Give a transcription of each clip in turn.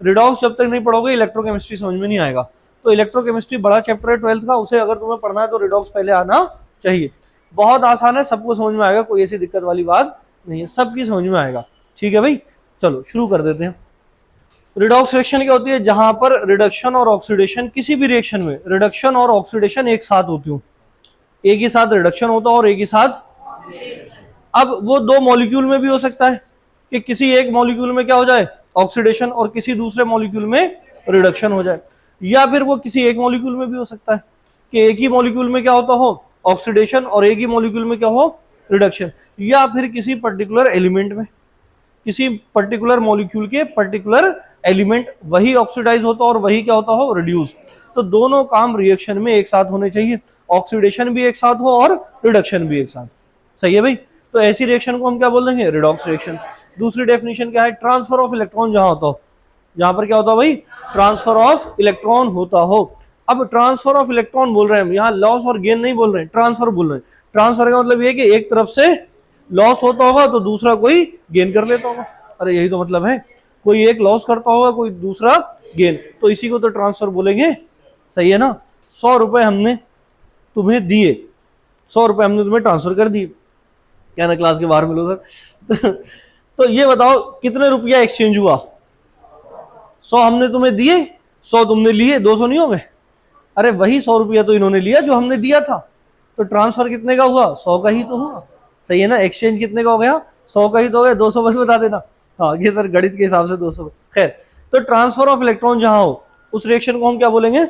Redox जब तक नहीं पढ़ोगे इलेक्ट्रोकेमिस्ट्री समझ में नहीं आएगा। तो इलेक्ट्रोकेमिस्ट्री बड़ा चैप्टर है 12th का, उसे अगर तुम्हें पढ़ना है तो रिडॉक्स पहले आना चाहिए। बहुत आसान है, सबको समझ में आएगा, कोई ऐसी दिक्कत वाली बात नहीं है, सबकी समझ में आएगा। ठीक है भाई, चलो शुरू कर देते हैं। रिडॉक्स रिएक्शन क्या होती है? जहां पर रिडक्शन और ऑक्सीडेशन, किसी भी रिएक्शन में रिडक्शन और ऑक्सीडेशन एक साथ होती हूँ, एक ही साथ रिडक्शन होता है और एक ही साथ। अब वो दो मॉलिक्यूल में भी हो सकता है कि किसी एक मॉलिक्यूल में क्या हो जाए ऑक्सीडेशन और किसी दूसरे मॉलिक्यूल में रिडक्शन हो जाए, या फिर वो किसी एक मॉलिक्यूल में भी हो सकता है कि एक ही मॉलिक्यूल में क्या होता हो ऑक्सीडेशन और एक ही मॉलिक्यूल में क्या हो रिडक्शन, या फिर किसी पर्टिकुलर एलिमेंट में, किसी पर्टिकुलर मॉलिक्यूल के पर्टिकुलर एलिमेंट वही ऑक्सीडाइज होता और वही क्या होता हो रिड्यूस। तो दोनों काम रिएक्शन में एक साथ होने चाहिए, ऑक्सीडेशन भी एक साथ हो और रिडक्शन भी एक साथ। सही है भाई, तो ऐसी रिएक्शन को हम क्या बोल देंगे? Redox reaction. दूसरी डेफिनेशन क्या है? ट्रांसफर ऑफ इलेक्ट्रॉन जहां होता हो, जहां पर क्या होता है भाई ट्रांसफर ऑफ इलेक्ट्रॉन होता हो। अब ट्रांसफर ऑफ इलेक्ट्रॉन बोल रहे हैं हम, यहाँ लॉस और गेन नहीं बोल रहे हैं, ट्रांसफर बोल रहे हैं। ट्रांसफर का मतलब ये कि एक तरफ से लॉस होता होगा तो दूसरा कोई गेन कर लेता होगा। अरे यही तो मतलब है, कोई एक लॉस करता होगा कोई दूसरा गेन, तो इसी को तो ट्रांसफर बोलेंगे। सही है ना? 100 रुपए हमने तुम्हें दिए, 100 रुपए हमने तुम्हें ट्रांसफर कर दिए, क्या ना क्लास के बाहर मिलो सर। तो ये बताओ कितने रुपया एक्सचेंज हुआ? 100 हमने तुम्हें दिए, 100 तुमने लिए, 200 नहीं हो गए? अरे वही 100 रुपया तो इन्होंने लिया जो हमने दिया था, तो ट्रांसफर कितने का हुआ? 100 का ही तो हुआ। सही है ना? एक्सचेंज कितने का हो गया? 100 का ही तो हो गया। 200 बस बता देना। हाँ ये सर गणित के हिसाब से 200। खैर, तो ट्रांसफर ऑफ इलेक्ट्रॉन जहां हो उस रिएक्शन को हम क्या बोलेंगे?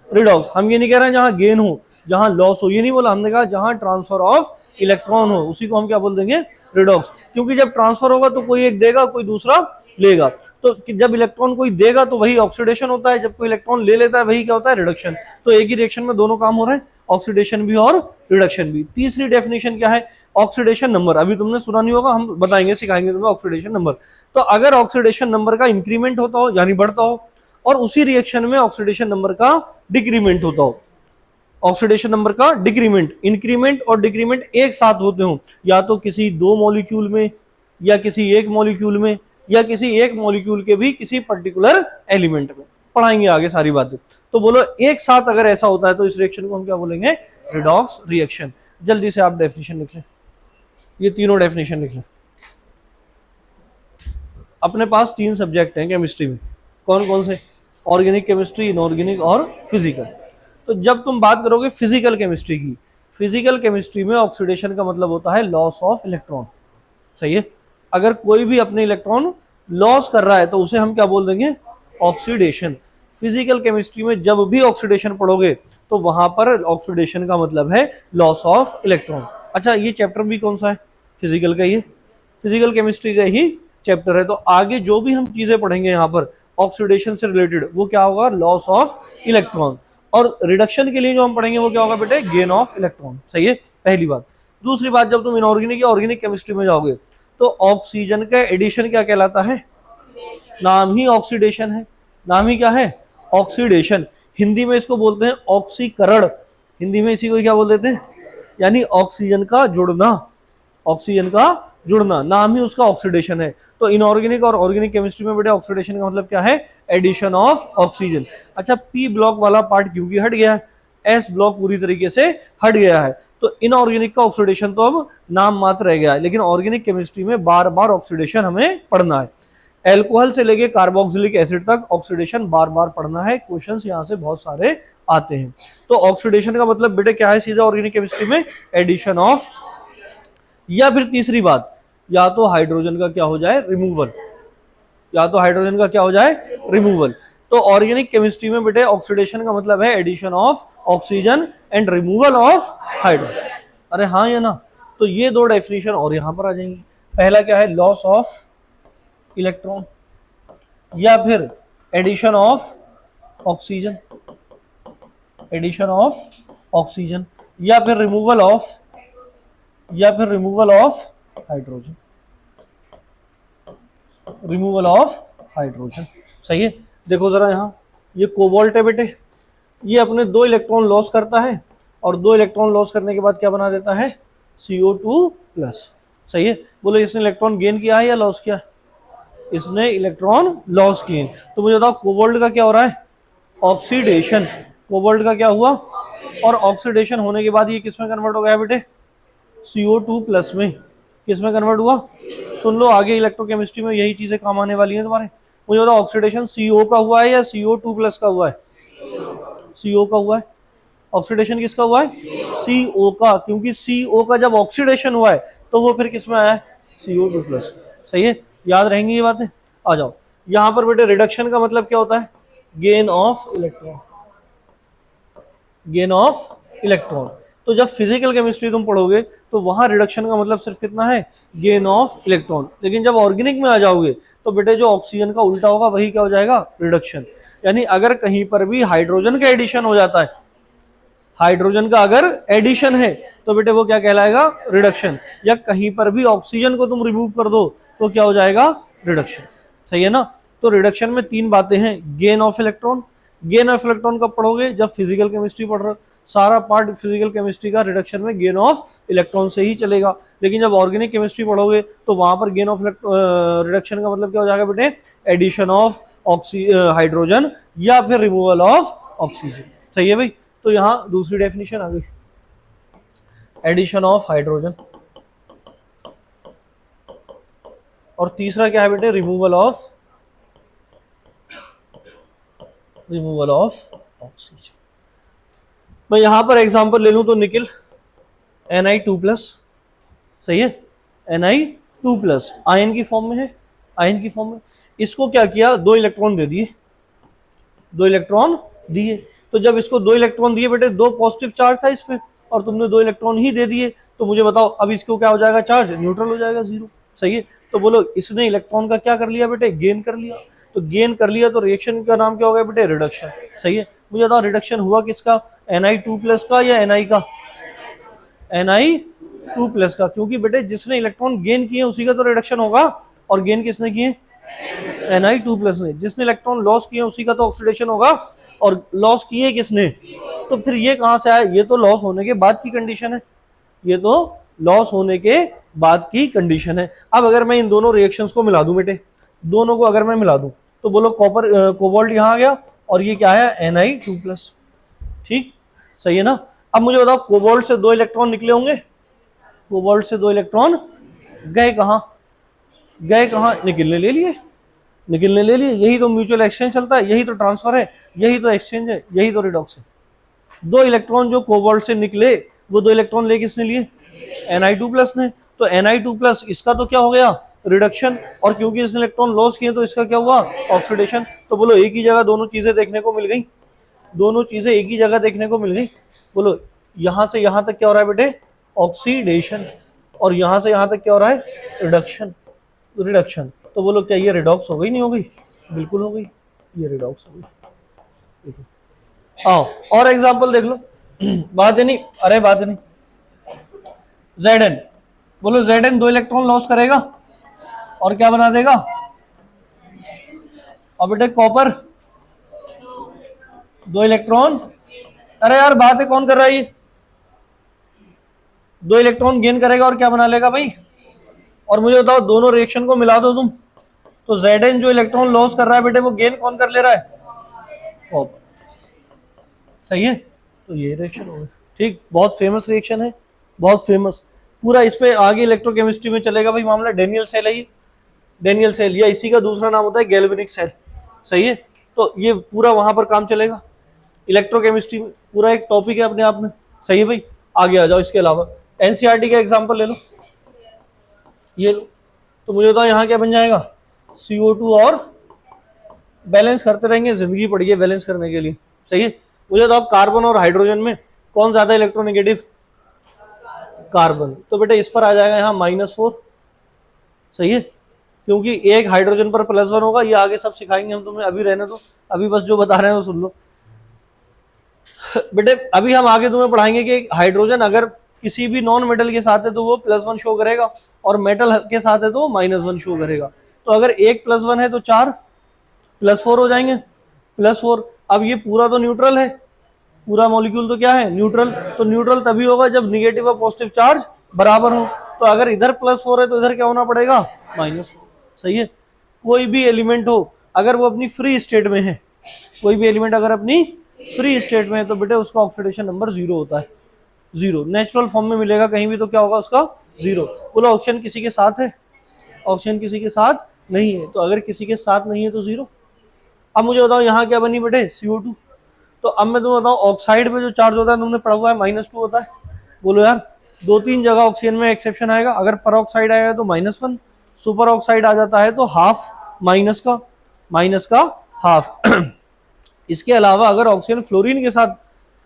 रिडॉक्स। हम ये नहीं कह रहे हैं जहां गेन हो जहां लॉस हो, ये नहीं बोला हमने, कहा जहां ट्रांसफर ऑफ इलेक्ट्रॉन हो उसी को हम क्या बोल देंगे? रिडॉक्स। क्योंकि जब ट्रांसफर होगा तो कोई एक देगा कोई दूसरा लेगा, तो जब इलेक्ट्रॉन कोई देगा तो वही ऑक्सीडेशन होता है, जब कोई इलेक्ट्रॉन ले लेता है वही क्या होता है? रिडक्शन। तो एक ही रिएक्शन में दोनों काम हो रहे हैं, ऑक्सीडेशन भी और रिडक्शन भी। तीसरी डेफिनेशन क्या है? Oxidation number. अभी तुमने सुना नहीं होगा, हम बताएंगे सिखाएंगे तुम्हें ऑक्सीडेशन नंबर। तो अगर ऑक्सीडेशन नंबर का इंक्रीमेंट होता हो यानी बढ़ता हो, और उसी रिएक्शन में ऑक्सीडेशन नंबर का डिक्रीमेंट होता हो, ऑक्सीडेशन नंबर का डिक्रीमेंट, इंक्रीमेंट और डिक्रीमेंट एक साथ होते हो, या तो किसी दो मॉलिक्यूल में या किसी एक मॉलिक्यूल में या किसी एक मॉलिक्यूल के भी किसी पर्टिकुलर एलिमेंट में, पढ़ाएंगे आगे सारी बातें। तो बोलो एक साथ अगर ऐसा होता है तो इस रिएक्शन को हम क्या बोलेंगे? Redox reaction. जल्दी से आप डेफिनेशन लिख लें, ये तीनों डेफिनेशन लिख लें। अपने पास 3 सब्जेक्ट हैं केमिस्ट्री में, कौन कौन से? ऑर्गेनिक केमिस्ट्री, इनऑर्गेनिक और फिजिकल। तो जब तुम बात करोगे फिजिकल केमिस्ट्री की, फिजिकल केमिस्ट्री में ऑक्सीडेशन का मतलब होता है लॉस ऑफ इलेक्ट्रॉन। सही है? अगर कोई भी अपने इलेक्ट्रॉन लॉस कर रहा है तो उसे हम क्या बोल देंगे? ऑक्सीडेशन। फिजिकल केमिस्ट्री में जब भी ऑक्सीडेशन पढ़ोगे तो वहां पर ऑक्सीडेशन का मतलब है लॉस ऑफ इलेक्ट्रॉन। अच्छा, ये चैप्टर भी कौन सा है? फिजिकल का। ये फिजिकल केमिस्ट्री का ही चैप्टर है। तो आगे जो भी हम चीजें पढ़ेंगे यहाँ पर ऑक्सीडेशन से रिलेटेड, वो क्या होगा? Loss of electron. और रिडक्शन के लिए जो हम पढ़ेंगे वो क्या होगा बेटे? Gain of electron. सही है? पहली बात। दूसरी बात, जब तुम इनऑर्गेनिक या ऑर्गेनिक केमिस्ट्री में जाओगे तो ऑक्सीजन का एडिशन क्या कहलाता है? नाम ही ऑक्सीडेशन है। नाम ही क्या है? ऑक्सीडेशन। हिंदी में इसको बोलते हैं ऑक्सीकरण। हिंदी में इसी को क्या बोल देते हैं? यानी ऑक्सीजन का जुड़ना। ऑक्सीजन का जुड़ना, नाम ही उसका ऑक्सीडेशन है। तो इनऑर्गेनिक और ऑर्गेनिक केमिस्ट्री में बेटे ऑक्सीडेशन का मतलब क्या है? Addition of oxygen. अच्छा, पी ब्लॉक वाला पार्ट क्योंकि हट गया है, एस ब्लॉक पूरी तरीके से हट गया है, तो इनऑर्गेनिक का ऑक्सीडेशन तो अब नाम मात्र रह गया है, लेकिन ऑर्गेनिक केमिस्ट्री में बार बार ऑक्सीडेशन हमें पढ़ना है। एल्कोहल से लेके कार्बोक्सिलिक एसिड तक ऑक्सीडेशन बार बार पढ़ना है। क्वेश्चंस यहाँ से बहुत सारे आते हैं। तो ऑक्सीडेशन का मतलब बेटे क्या है सीधा ऑर्गेनिक केमिस्ट्री में? एडिशन ऑफ, या फिर तीसरी बात, या तो हाइड्रोजन का क्या हो जाए? रिमूवल। या तो हाइड्रोजन का क्या हो जाए? रिमूवल। तो ऑर्गेनिक केमिस्ट्री में बेटे ऑक्सीडेशन का मतलब है addition of oxygen and removal of hydrogen. अरे हाँ या ना? तो ये दो डेफिनेशन और यहां पर आ जाएंगी। पहला क्या है? लॉस ऑफ इलेक्ट्रॉन, या फिर addition of oxygen, addition of oxygen, या फिर रिमूवल ऑफ, या फिर removal of hydrogen, removal of hydrogen. सही है? देखो जरा यहाँ, ये कोबाल्ट है बेटे, ये अपने 2 इलेक्ट्रॉन लॉस करता है और 2 इलेक्ट्रॉन लॉस करने के बाद क्या बना देता है? CO2 plus. सही है? बोलो इसने इलेक्ट्रॉन गेन किया है या लॉस किया? इसने इलेक्ट्रॉन लॉस किए। तो मुझे बताओ कोबाल्ट का क्या हो रहा है, ऑक्सीडेशन। कोबाल्ट का क्या हुआ, और ऑक्सीडेशन होने के बाद ये किस में कन्वर्ट हो गया बेटे, CO2 प्लस में। किस में कन्वर्ट हुआ, सुन लो आगे इलेक्ट्रोकेमिस्ट्री में यही चीजें काम आने वाली हैं तुम्हारे। मुझे बताओ ऑक्सीडेशन CO का हुआ है या CO2 प्लस का हुआ है, CO का हुआ है। ऑक्सीडेशन किसका हुआ है, CO का, क्योंकि CO का जब ऑक्सीडेशन हुआ है तो वो फिर किस में आया है, CO2 प्लस। सही है, याद रहेंगी ये बातें। आ जाओ यहां पर बेटे, रिडक्शन का मतलब क्या होता है, gain of electron, gain of electron. तो जब फिजिकल केमिस्ट्री तुम पढ़ोगे तो वहां रिडक्शन का मतलब सिर्फ कितना है, गेन ऑफ इलेक्ट्रॉन। लेकिन जब ऑर्गेनिक में आ जाओगे तो बेटे जो ऑक्सीजन का उल्टा होगा वही क्या हो जाएगा, रिडक्शन। यानी अगर कहीं पर भी हाइड्रोजन का एडिशन हो जाता है, हाइड्रोजन का अगर एडिशन है तो बेटे वो क्या कहलाएगा, रिडक्शन। या कहीं पर भी ऑक्सीजन को तुम रिमूव कर दो तो क्या हो जाएगा, रिडक्शन। सही है ना। तो रिडक्शन में तीन बातें हैं, gain of electron. Gain of electron कब पढ़ोगे, जब फिजिकल केमिस्ट्री पढ़ रहे हो। सारा पार्ट फिजिकल केमिस्ट्री का रिडक्शन में गेन ऑफ इलेक्ट्रॉन से ही चलेगा। लेकिन जब ऑर्गेनिक केमिस्ट्री पढ़ोगे तो वहां पर गेन ऑफ रिडक्शन का मतलब क्या हो जाएगा बेटे, एडिशन ऑफ हाइड्रोजन या फिर रिमूवल ऑफ ऑक्सीजन। सही है भाई। तो यहां दूसरी डेफिनेशन आ गई, एडिशन ऑफ हाइड्रोजन। और तीसरा क्या है बेटे, रिमूवल ऑफ ऑक्सीजन। मैं यहां पर एग्जांपल ले लूं तो निकल Ni2+, सही है, Ni2+, आयन की फॉर्म में है, आयन की फॉर्म में। इसको क्या किया, दो इलेक्ट्रॉन दे दिए, दो इलेक्ट्रॉन दिए। तो जब इसको दो इलेक्ट्रॉन दिए बेटे, दो पॉजिटिव चार्ज था इस पे और तुमने दो इलेक्ट्रॉन ही दे दिए, तो मुझे बताओ अब इसको क्या हो जाएगा, चार्ज न्यूट्रल हो जाएगा, जीरो। सही है। तो बोलो इसने इलेक्ट्रॉन का क्या कर लिया बेटे, गेन कर लिया। तो गेन कर लिया तो रिएक्शन का नाम क्या हो गया बेटे, रिडक्शन। सही है। मुझे बताओ रिडक्शन हुआ किसका, Ni2+ का या Ni का, Ni2+ का। क्योंकि बेटे जिसने इलेक्ट्रॉन गेन किए उसी का तो रिडक्शन होगा, और गेन किसने किए, Ni2+ ने। जिसने इलेक्ट्रॉन लॉस किए उसी का तो ऑक्सीडेशन होगा, और लॉस किए किसने। तो फिर ये कहां से आया, ये तो लॉस होने के बाद की कंडीशन है, ये तो लॉस होने के बाद की कंडीशन है। अब अगर मैं इन दोनों रिएक्शंस को मिला दूं बेटे, दोनों को अगर मैं मिला दूं तो बोलो कॉपर कोबाल्ट यहां आ गया और ये क्या है, Ni2+। ठीक, सही है ना। अब मुझे बताओ कोबाल्ट से दो इलेक्ट्रॉन निकले होंगे, कोबाल्ट से दो इलेक्ट्रॉन गए कहां, गए कहां, निकलने ले लिए, निकलने ले लिए। यही तो म्यूचुअल एक्सचेंज चलता है, यही तो ट्रांसफर है, यही तो एक्सचेंज है, यही तो रिडॉक्स है। दो इलेक्ट्रॉन जो कोबाल्ट से निकले वो दो इलेक्ट्रॉन ले किसने लिए, Ni2+ ने। तो Ni2+ इसका तो क्या हो गया, रिडक्शन। और क्योंकि इसने इलेक्ट्रॉन लॉस किए तो इसका क्या हुआ, ऑक्सीडेशन। तो बोलो एक ही जगह दोनों चीजें देखने को मिल गई, दोनों चीजें एक ही जगह देखने को मिल गई। बोलो यहां से यहां तक क्या हो रहा है बेटे, ऑक्सीडेशन, और यहां से यहां तक क्या हो रहा है, रिडक्शन, रिडक्शन। तो बोलो क्या ये रिडॉक्स हो गई, नहीं हो गई, बिल्कुल हो गई, ये रिडॉक्स हो गई। आओ और एग्जांपल देख लो। बात है नहीं, अरे बात है नहीं, Zn, बोलो Zn दो इलेक्ट्रॉन लॉस करेगा और क्या बना देगा, और बेटे कॉपर दो इलेक्ट्रॉन, अरे यार बात है कौन कर रहा है ये, दो इलेक्ट्रॉन गेन करेगा और क्या बना लेगा भाई। और मुझे बताओ दोनों रिएक्शन को मिला दो तुम, तो Zn जो इलेक्ट्रॉन लॉस कर रहा है बेटे वो गेन कौन कर ले रहा है, कॉपर। सही है। तो ये रिएक्शन हो गई। ठीक, बहुत फेमस रिएक्शन है, बहुत फेमस। पूरा इस पे आगे इलेक्ट्रोकेमिस्ट्री में चलेगा भाई मामला। डेनियल सेल है ये, डेनियल सेल, या इसी का दूसरा नाम होता है गैल्वेनिक सेल। सही है। तो ये पूरा वहां पर काम चलेगा इलेक्ट्रोकेमिस्ट्री में, पूरा एक टॉपिक है अपने आप में। सही है भाई। आगे आ जाओ। इसके अलावा एनसीईआरटी का एग्जांपल ले लो, ये लो। तो मुझे बताओ यहाँ क्या बन जाएगा, CO2 और बैलेंस करते रहेंगे, जिंदगी पड़ी है बैलेंस करने के लिए। सही है। मुझे बताओ कार्बन और हाइड्रोजन में कौन ज्यादा इलेक्ट्रोनेगेटिव, कार्बन। तो बेटे इस पर आ जाएगा यहाँ -4। सही है। क्योंकि एक हाइड्रोजन पर +1 होगा, ये आगे सब सिखाएंगे हम तुम्हें, अभी रहने दो, अभी बस जो बता रहे हैं वो सुन लो। बेटे अभी हम आगे तुम्हें पढ़ाएंगे कि हाइड्रोजन अगर किसी भी नॉन मेटल के साथ है तो वो +1 शो करेगा, और मेटल के साथ है तो -1 शो करेगा। तो अगर एक +1 है तो 4 +4 हो जाएंगे, +4। अब ये पूरा तो न्यूट्रल है, पूरा मॉलिक्यूल तो क्या है, न्यूट्रल। तो न्यूट्रल तभी होगा जब निगेटिव और पॉजिटिव चार्ज बराबर हो। तो अगर इधर +4 है तो इधर क्या होना पड़ेगा, -4। सही है। कोई भी एलिमेंट हो अगर वो अपनी फ्री स्टेट में है, कोई भी एलिमेंट अगर अपनी फ्री स्टेट में है तो बेटे उसका ऑक्सीडेशन नंबर 0 होता है। 0 नेचुरल फॉर्म में मिलेगा कहीं भी तो क्या होगा उसका 0। बोलो ऑक्सीजन किसी के साथ है, ऑक्सीजन किसी के साथ नहीं है, तो अगर किसी के साथ नहीं है तो 0। अब मुझे बताओ यहाँ क्या बनी बेटे CO2। तो अब मैं तुम्हें बताऊँ ऑक्साइड पे जो चार्ज होता है तुमने पढ़ा हुआ है -2 होता है। बोलो यार 2-3 जगह ऑक्सीजन में एक्सेप्शन आएगा, अगर पर ऑक्साइड आएगा तो -1, सुपर ऑक्साइड आ जाता है तो हाफ, माइनस का हाफ। इसके अलावा अगर ऑक्सीजन फ्लोरीन के साथ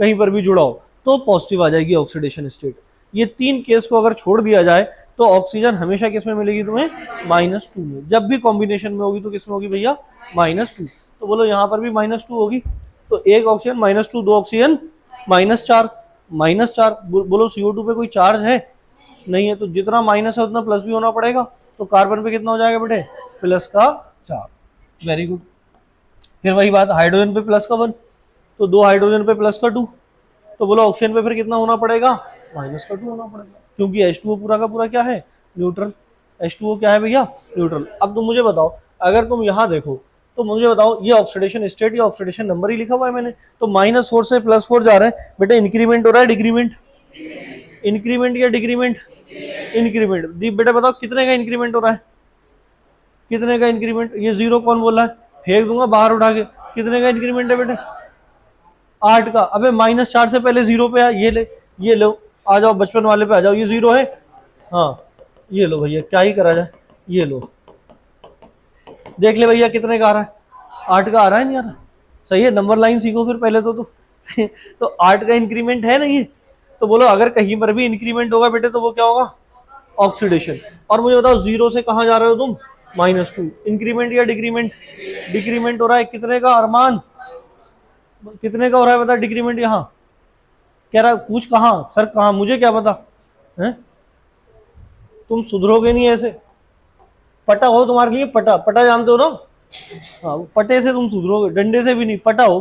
कहीं पर भी जुड़ा हो तो पॉजिटिव आ जाएगी ऑक्सीडेशन स्टेट। ये 3 केस को अगर छोड़ दिया जाए तो ऑक्सीजन हमेशा किस में मिलेगी तुम्हें, -2 में। जब भी कॉम्बिनेशन में होगी तो किस में होगी भैया, -2। तो बोलो यहाँ पर भी -2 होगी, तो एक ऑक्सीजन -2, 2 ऑक्सीजन -4। बोलो CO2 पे कोई चार्ज है नहीं है, तो जितना माइनस है उतना प्लस भी होना पड़ेगा, तो कार्बन पे कितना हो जाएगा बेटे, प्लस का 4। Very good. फिर वही बात हाइड्रोजन पे प्लस का 1, तो 2 हाइड्रोजन पे प्लस का 2, तो बोलो ऑक्सीजन पे फिर कितना होना पड़ेगा, -2 होना पड़ेगा, क्योंकि H2O पूरा का पूरा क्या है, न्यूट्रल। H2O क्या है भैया, न्यूट्रल। अब तुम मुझे बताओ, अगर तुम यहाँ देखो तो मुझे बताओ ये ऑक्सीडेशन स्टेट, ये ऑक्सीडेशन नंबर ही लिखा हुआ है मैंने, तो -4 से +4 जा रहे हैं बेटे, इंक्रीमेंट हो रहा है डिक्रीमेंट, इंक्रीमेंट या डिक्रीमेंट, इंक्रीमेंट। बेटा बताओ कितने का इंक्रीमेंट हो रहा है, कितने का इंक्रीमेंट, ये 0 कौन बोला है, फेंक दूंगा बाहर उठा के। कितने का इंक्रीमेंट है बेटे, 8 का। अबे -4 से पहले 0 पे आ, ये लो, आ जाओ बचपन वाले पे आ जाओ, ये 0 है, हाँ ये लो भैया, क्या ही करा जाए, ये लो देख ले भैया कितने का आ रहा है, 8 का आ रहा है, नहीं आ रहा, सही है। नंबर लाइन सीखो फिर पहले तो 8 का इंक्रीमेंट है नहीं, तो बोलो अगर कहीं पर भी इंक्रीमेंट होगा बेटे तो वो क्या होगा, ऑक्सीडेशन। और मुझे बताओ 0 से कहाँ जा रहे हो तुम, -2, इंक्रीमेंट या डिक्रीमेंट, डिक्रीमेंट हो रहा है। कितने का अरमान, कितने का हो रहा है बता, डिक्रीमेंट यहाँ कह रहा है, पूछ कहाँ सर, कहाँ, मुझे क्या पता है, तुम सुधरोगे नहीं ऐसे, पटा हो तुम्हारे लिए, पटा, पटा जानते हो ना, हाँ पटे से तुम सुधरोगे, डंडे से भी नहीं, पटा हो,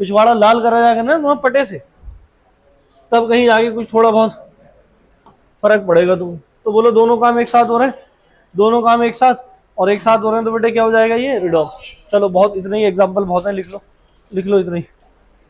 पिछवाड़ा लाल करा जाएगा ना तुम्हारे पटे से, तब कहीं आगे कुछ थोड़ा बहुत फर्क पड़ेगा तुम। तो बोलो दोनों काम एक साथ हो रहे हैं, दोनों काम एक साथ, और एक साथ हो रहे हैं तो बेटे क्या हो जाएगा, ये रिडॉक्स। चलो बहुत, इतना ही एग्जाम्पल बहुत है, लिख लो इतना ही।